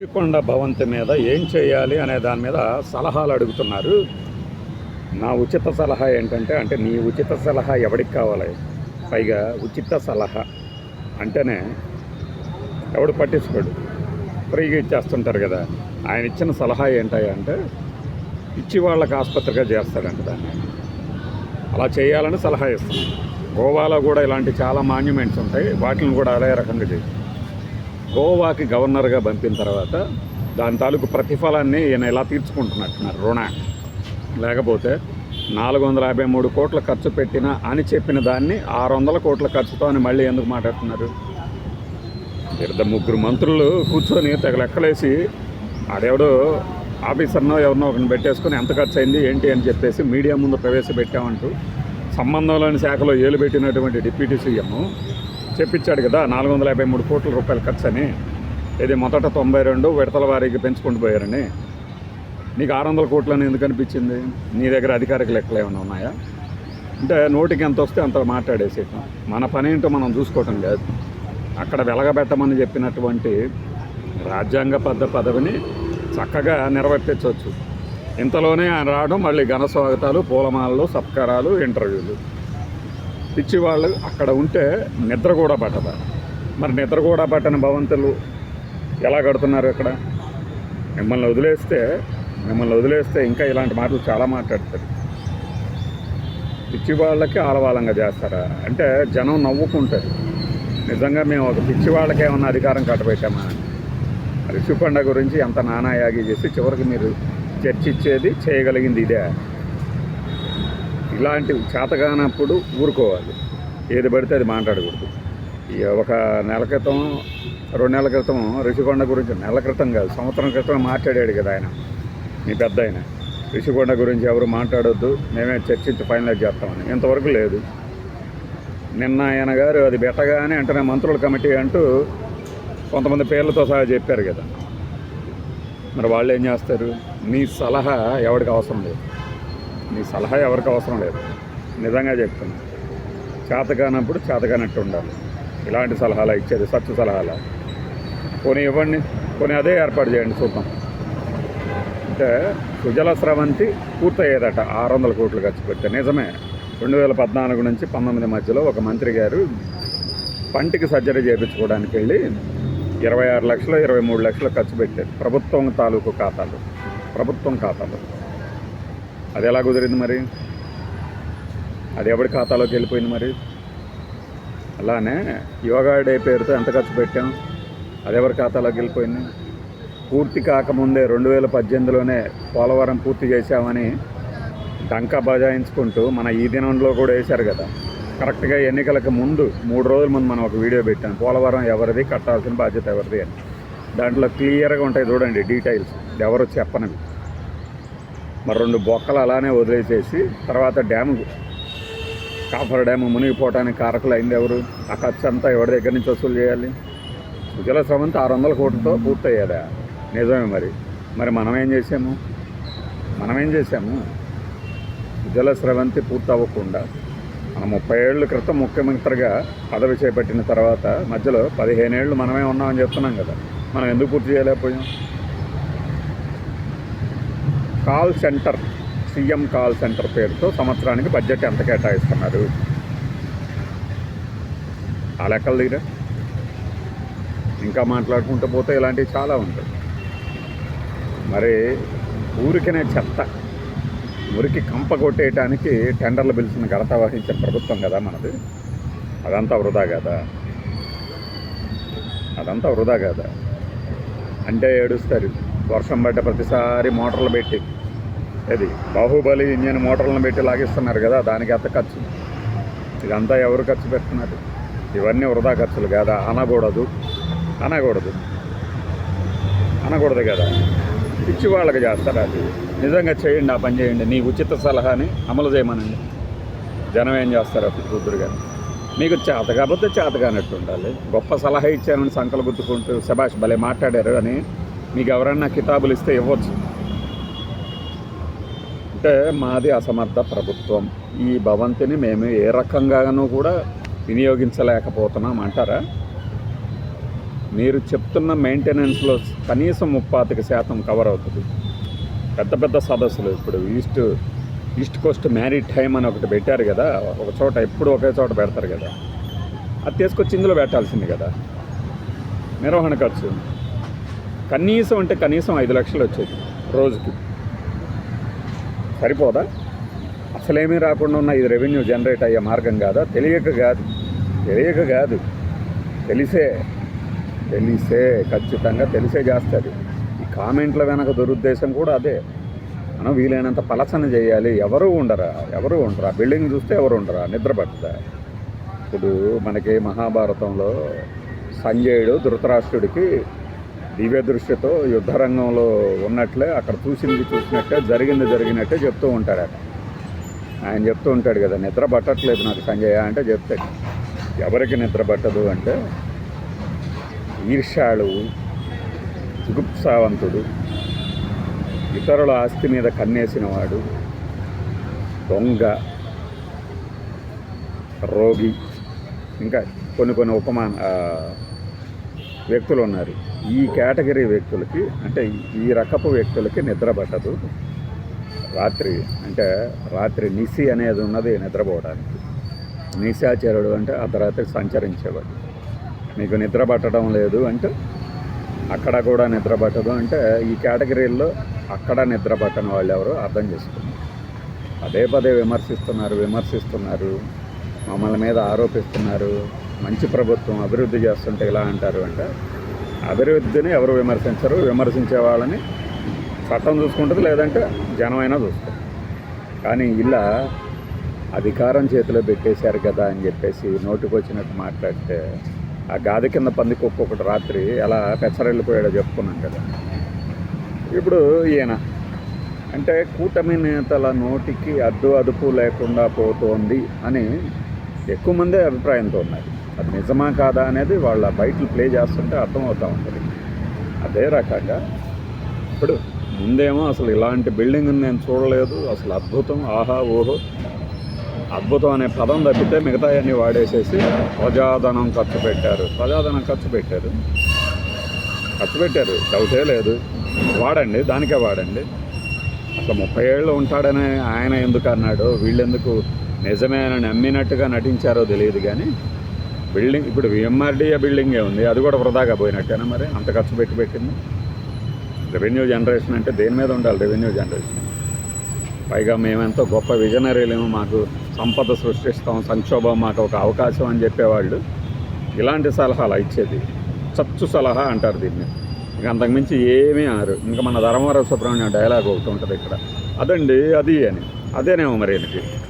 ఋషికొండ భవంతి మీద ఏం చేయాలి అనే దాని మీద సలహాలు అడుగుతున్నారు. నా ఉచిత సలహా ఏంటంటే, నీ ఉచిత సలహా ఎవరికి కావాలి? పైగా ఉచిత సలహా అంటేనే ఎవడు పట్టించుకోడు, ఫ్రీగా ఇచ్చేస్తుంటారు కదా. ఆయన ఇచ్చిన సలహా ఏంటంటే పిచ్చి వాళ్ళకి ఆసుపత్రిగా చేస్తాడంట దాన్ని. అలా చేయాలని సలహా ఇస్తున్నాను. గోవాలో కూడా ఇలాంటి చాలా మాన్యుమెంట్స్ ఉంటాయి, వాటిని కూడా అదే రకంగా చేయి. గోవాకి గవర్నర్గా పంపిన తర్వాత దాని తాలూకు ప్రతిఫలాన్ని ఈయన ఇలా తీర్చుకుంటున్నట్టున్నారు, రుణ. లేకపోతే 453 కోట్ల ఖర్చు పెట్టినా అని చెప్పిన దాన్ని 600 కోట్ల ఖర్చుతో అని మళ్ళీ ఎందుకు మాట్లాడుతున్నారు? ముగ్గురు మంత్రులు కూర్చొని తెగ లెక్కలేసి ఆడెవడో ఆఫీసర్నో ఎవరినో ఒకరిని పెట్టేసుకొని ఎంత ఖర్చు అయింది ఏంటి అని చెప్పేసి మీడియా ముందు ప్రవేశపెట్టామంటూ సంబంధంలోని శాఖలో ఏలు పెట్టినటువంటి డిప్యూటీ సీఎం చెప్పించాడు కదా 453 కోట్ల రూపాయల ఖర్చు అని. ఇది మొదట 92 విడతల వారీకి పెంచుకుంటూ పోయారని. నీకు 600 కోట్లని ఎందుకు అనిపించింది? నీ దగ్గర అధికారిక లెక్కలు ఏమైనా ఉన్నాయా? అంటే నోటికి ఎంత వస్తే అంత మాట్లాడేసేయటం. మన పని ఏంటో మనం చూసుకోవటం కాదు. అక్కడ వెలగబెట్టమని చెప్పినటువంటి రాజ్యాంగబద్ధ పదవిని చక్కగా నిర్వర్తించవచ్చు. ఇంతలోనే ఆయన రావడం, మళ్ళీ ఘన స్వాగతాలు, పూలమాలలు, సత్కారాలు, ఇంటర్వ్యూలు. పిచ్చి వాళ్ళు అక్కడ ఉంటే నిద్ర కూడా పట్టదా? మరి నిద్ర కూడా పట్టని భవంతులు ఎలా కడుతున్నారు ఇక్కడ? మిమ్మల్ని వదిలేస్తే ఇంకా ఇలాంటి మాటలు చాలా మాట్లాడతారు. పిచ్చి వాళ్ళకి ఆలవాలంగా చేస్తారా అంటే జనం నవ్వుకుంటారు. నిజంగా మేము ఒక పిచ్చి వాళ్ళకి ఏమన్నా అధికారం కట్టబెట్టామా? ఋషికొండ గురించి ఎంత నానాయాగి చేసి చివరికి మీరు చర్చించేది చేయగలిగింది ఇదే. ఇలాంటివి చేతగానప్పుడు ఊరుకోవాలి, ఏది పడితే అది మాట్లాడకూడదు. ఒక నెల క్రితం 2 నెలల క్రితం ఋషికొండ గురించి, నెల క్రితం కాదు సంవత్సరం క్రితం మాట్లాడాడు కదా ఆయన, మీ పెద్ద ఆయన. ఋషికొండ గురించి ఎవరు మాట్లాడొద్దు, మేమే చర్చించి ఫైనలైజ్ చేస్తామని. ఇంతవరకు లేదు. నిన్న ఆయన గారు అది పెట్టగానే వెంటనే మంత్రుల కమిటీ అంటూ కొంతమంది పేర్లతో సహా చెప్పారు కదా. మరి వాళ్ళు ఏం చేస్తారు? నీ సలహా ఎవరికి అవసరం లేదు. నిజంగా చెప్తున్నా. చేతకానప్పుడు చేతకానట్టు ఉండాలి. ఇలాంటి సలహాలు ఇచ్చేది సచ్చు సలహాలు కొన్ని ఇవ్వండి, కొన్ని అదే ఏర్పాటు చేయండి చూద్దాం. అంటే సుజల స్రవంతి పూర్తయ్యేదట 600 కోట్లు ఖర్చు పెడితే. నిజమే, 2014 నుంచి 19 మధ్యలో ఒక మంత్రి గారు పంటికి సర్జరీ చేయించుకోవడానికి వెళ్ళి 26 లక్షలు 23 లక్షలు ఖర్చు పెట్టారు ప్రభుత్వం తాలూకు ఖాతాలు. అది ఎలా కుదిరింది మరి? అది ఎవరి ఖాతాలోకి వెళ్ళిపోయింది మరి? అలానే యోగా డే పేరుతో ఎంత ఖర్చు పెట్టాం, అది ఎవరి ఖాతాలోకి వెళ్ళిపోయింది? పూర్తి కాకముందే 2018లోనే పోలవరం పూర్తి చేశామని డంకా బజాయించుకుంటూ మన ఈ దినంలో కూడా వేశారు కదా. కరెక్ట్గా ఎన్నికలకు ముందు 3 రోజుల ముందు మనం ఒక వీడియో పెట్టాం, పోలవరం ఎవరిది, కట్టాల్సిన బాధ్యత ఎవరిది అని. దాంట్లో క్లియర్గా ఉంటాయి చూడండి డీటెయిల్స్, ఎవరు చెప్పనవి. మరి 2 బొక్కలు అలానే వదిలేసేసి తర్వాత కాఫర్ డ్యాము మునిగిపోవటానికి కారకులు అయింది ఎవరు? ఆ ఖర్చు అంతా ఎవరి దగ్గర నుంచి వసూలు చేయాలి? సుజల స్రవంతి 600 కోట్లతో పూర్తయ్యేదా? నిజమే. మరి మనం ఏం చేసాము? సుజల స్రవంతి పూర్తి అవ్వకుండా మనం 30 ఏళ్ళ క్రితం ముఖ్యమంత్రిగా పదవి చేపట్టిన తర్వాత మధ్యలో 15 ఏళ్ళు మనమే ఉన్నామని చెప్తున్నాం కదా. మనం ఎందుకు పూర్తి చేయలేకపోయాం? సీఎం కాల్ సెంటర్ పేరుతో సంవత్సరానికి బడ్జెట్ ఎంత కేటాయిస్తున్నారు? ఆ లెక్కల దగ్గర ఇంకా మాట్లాడుకుంటూ పోతే ఇలాంటివి చాలా ఉంటాయి. మరి ఊరికినే చెత్త మురికి కంప కొట్టేయటానికి టెండర్లు పిలిచిన ఘనత వహించిన ప్రభుత్వం కదా మనది. అదంతా వృధా కదా అంటే ఏడుస్తారు. వర్షం పడ్డ ప్రతిసారి మోటార్లు పెట్టి, ఇది బాహుబలి ఇంజన్ మోటార్లను పెట్టి లాగిస్తున్నారు కదా, దానికి ఎంత ఖర్చు? ఇదంతా ఎవరు ఖర్చు పెడుతున్నారు? ఇవన్నీ వృధా ఖర్చులు కదా. అనకూడదు కదా. పిచ్చి వాళ్ళకి చేస్తారు. అది నిజంగా చేయండి, ఆ పని చేయండి. నీ ఉచిత సలహాని అమలు చేయమనండి. జనం ఏం చేస్తారు అప్పుడు కూతురుగా? మీకు చేత కాకపోతే చేతగానట్టు ఉండాలి. గొప్ప సలహా ఇచ్చానని సంకలు గుర్తుకుంటూ శభాష్ భలే మాట్లాడారు అని మీకు ఎవరన్నా కితాబులు ఇస్తే ఇవ్వచ్చు. అంటే మాది అసమర్థ ప్రభుత్వం, ఈ భవంతిని మేము ఏ రకంగానూ కూడా వినియోగించలేకపోతున్నాం అంటారా? మీరు చెప్తున్న మెయింటెనెన్స్లో కనీసం 35% కవర్ అవుతుంది. పెద్ద పెద్ద సదస్సులు ఇప్పుడు ఈస్ట్ కోస్ట్ మ్యారిటైమ్ అని ఒకటి పెట్టారు కదా, ఒక చోట ఎప్పుడు ఒకే చోట పెడతారు కదా, అది తీసుకొచ్చి ఇందులో పెట్టాల్సింది కదా. నిర్వహణ ఖర్చు కనీసం అంటే కనీసం 5 లక్షలు వచ్చేది రోజుకి. సరిపోదా? అసలేమీ రాకుండా ఉన్న ఇది రెవెన్యూ జనరేట్ అయ్యే మార్గం కాదా? తెలియక కాదు, తెలిసే ఖచ్చితంగా తెలిసే చేస్తుంది. ఈ కామెంట్ల వెనక దురుద్దేశం కూడా అదే. మనం వీలైనంత పలసన చేయాలి. ఎవరు ఉండరా? ఆ బిల్డింగ్ చూస్తే ఎవరు ఉండరా? నిద్ర పట్టుదా? ఇప్పుడు మనకి మహాభారతంలో సంజయుడు ధృతరాష్ట్రుడికి దివ్య దృష్టితో యుద్ధరంగంలో ఉన్నట్లే అక్కడ చూసినట్టే జరిగినట్టే చెప్తూ ఉంటాడు. ఆయన చెప్తూ ఉంటాడు కదా, నిద్ర పట్టట్లేదు నాకు సంజయ అంటే చెప్తాడు. ఎవరికి నిద్ర పట్టదు అంటే ఈర్ష్యాళు, జుగుప్సావంతుడు, ఇతరుల ఆస్తి మీద కన్నేసిన వాడు, దొంగ, రోగి, ఇంకా కొన్ని వ్యక్తులు ఉన్నారు. ఈ కేటగిరీ వ్యక్తులకి అంటే ఈ రకపు వ్యక్తులకి నిద్ర పట్టదు. రాత్రి నిశి అనేది ఉన్నది నిద్రపోవడానికి. నిశాచరుడు అంటే అర్ధరాత్రి సంచరించేవాడు. మీకు నిద్ర పట్టడం లేదు అంటే అక్కడ కూడా నిద్ర పట్టదు అంటే ఈ కేటగిరీల్లో అక్కడ నిద్ర పట్టని వాళ్ళు ఎవరో అర్థం చేసుకున్నారు. పదే విమర్శిస్తున్నారు, మమ్మల్ని మీద ఆరోపిస్తున్నారు. మంచి ప్రభుత్వం అభివృద్ధి చేస్తుంటే ఇలా అంటారు అంటే అభివృద్ధిని ఎవరు విమర్శించరు. విమర్శించే వాళ్ళని చట్టం చూసుకుంటుంది, లేదంటే జనమైనా చూస్తుంది. కానీ ఇలా అధికారం చేతిలో పెట్టేశారు కదా అని చెప్పేసి నోటికి వచ్చినట్టు మాట్లాడితే ఆ గాది కింద పందికి ఒక్కొక్కటి రాత్రి ఎలా పెచ్చరెళ్ళిపోయాడో చెప్పుకున్నాం కదా. ఇప్పుడు ఈయన అంటే కూటమి నేతల నోటికి అదుపు లేకుండా పోతోంది అని ఎక్కువ మందే అభిప్రాయంతో ఉన్నారు. అది నిజమా కాదా అనేది వాళ్ళ బయటలు ప్లే చేస్తుంటే అర్థమవుతూ ఉంటుంది. అదే రకంగా ఇప్పుడు ముందేమో అసలు ఇలాంటి బిల్డింగ్ నేను చూడలేదు, అసలు అద్భుతం, ఆహా ఓహో, అద్భుతం అనే పదం తప్పితే మిగతా అన్నీ వాడేసేసి ప్రజాధనం ఖర్చు పెట్టారు, డౌటే లేదు. వాడండి, దానికే వాడండి. అసలు 30 ఏళ్ళు ఉంటాడని ఆయన ఎందుకు అన్నాడో, వీళ్ళెందుకు నిజమే అని నమ్మినట్టుగా నటించారో తెలియదు. కానీ బిల్డింగ్ ఇప్పుడు విఎంఆర్డీఏ బిల్డింగే ఉంది, అది కూడా వృధాగా పోయినట్టేనా? మరి అంత ఖర్చు పెట్టింది. రెవెన్యూ జనరేషన్ అంటే దేని మీద ఉండాలి? Revenue generation. పైగా మేమెంతో గొప్ప విజనరీలేమో, మాకు సంపద సృష్టిస్తాం, సంక్షోభం మాకు ఒక అవకాశం అని చెప్పేవాళ్ళు ఇలాంటి సలహాలు ఇచ్చేది చచ్చు సలహా అంటారు దీన్ని. ఇంకా అంతకుమించి ఏమీ అనరు. ఇంకా మన ధర్మవరం సుబ్రహ్మణ్యం డైలాగ్ ఒకటి ఉంటుంది ఇక్కడ, అదండి అది అని. అదేనేమో మరి ఆయనకి